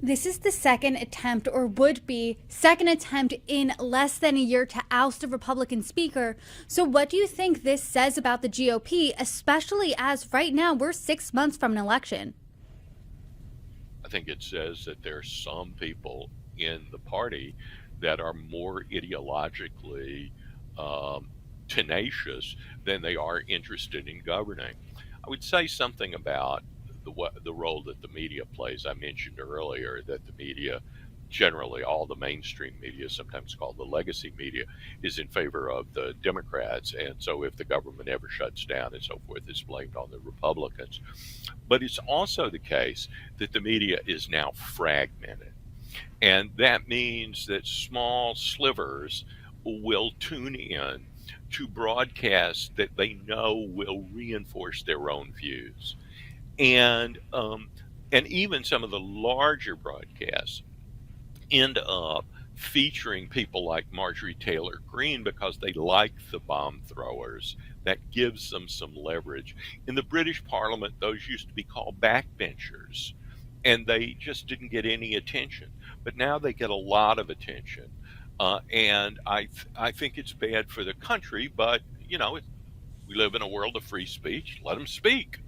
This is the second attempt, or would be second attempt in less than a year to oust a Republican speaker. So what do you think this says about the GOP, especially as right now we're 6 months from an election? I think it says that there are some people in the party that are more ideologically um, tenacious than they are interested in governing. I would say something about the role that the media plays. I mentioned earlier that the media, generally all the mainstream media, sometimes called the legacy media, is in favor of the Democrats. And so if the government ever shuts down and so forth, it's blamed on the Republicans. But it's also the case that the media is now fragmented. And that means that small slivers will tune in to broadcasts that they know will reinforce their own views. And and even some of the larger broadcasts end up featuring people like Marjorie Taylor Greene because they like the bomb throwers. That gives them some leverage. In the British Parliament, those used to be called backbenchers, and they just didn't get any attention. But now they get a lot of attention, and I think it's bad for the country. But we live in a world of free speech. Let them speak.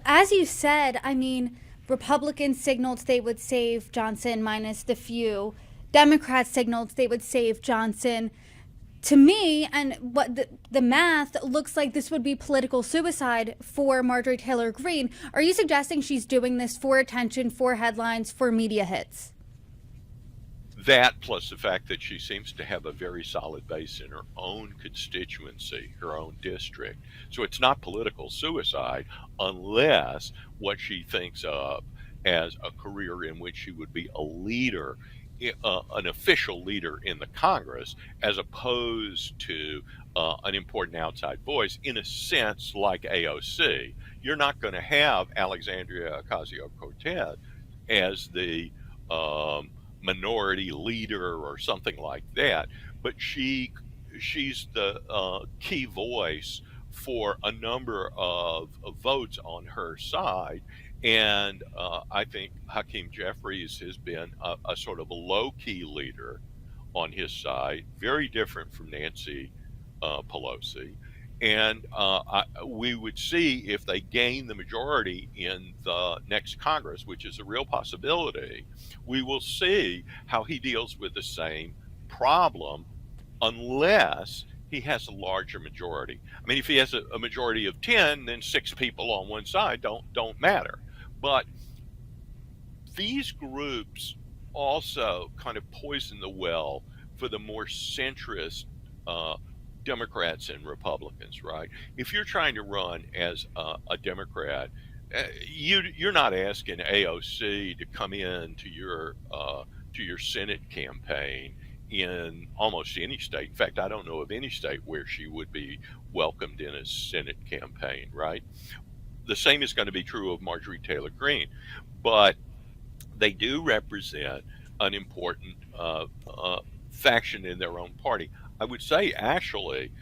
As you said, I mean, Republicans signaled they would save Johnson minus the few. Democrats signaled they would save Johnson. To me, and what the math looks like, this would be political suicide for Marjorie Taylor Greene. Are you suggesting she's doing this for attention, for headlines, for media hits? That plus the fact that she seems to have a very solid base in her own constituency, her own district. So it's not political suicide unless what she thinks of as a career in which she would be a leader, an official leader in the Congress, as opposed to an important outside voice, in a sense like AOC. You're not going to have Alexandria Ocasio Cortez as the minority leader or something like that, but she's the key voice for a number of votes on her side. And I think Hakeem Jeffries has been a sort of a low key leader on his side, very different from Nancy Pelosi. And we would see if they gain the majority in the next Congress, which is a real possibility, we will see how he deals with the same problem unless he has a larger majority. I mean, if he has a majority of 10, then six people on one side don't matter. But these groups also kind of poison the well for the more centrist uh, Democrats and Republicans, right? If you're trying to run as a Democrat, you're not asking AOC to come in to your Senate campaign in almost any state. In fact, I don't know of any state where she would be welcomed in a Senate campaign, right? The same is going to be true of Marjorie Taylor Greene, but they do represent an important faction in their own party. I would say actually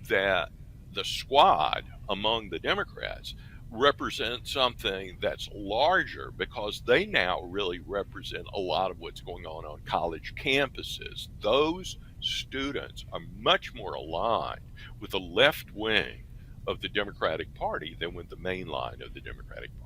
that the squad among the Democrats represent something that's larger because they now really represent a lot of what's going on college campuses. Those students are much more aligned with the left wing of the Democratic Party than with the main line of the Democratic Party.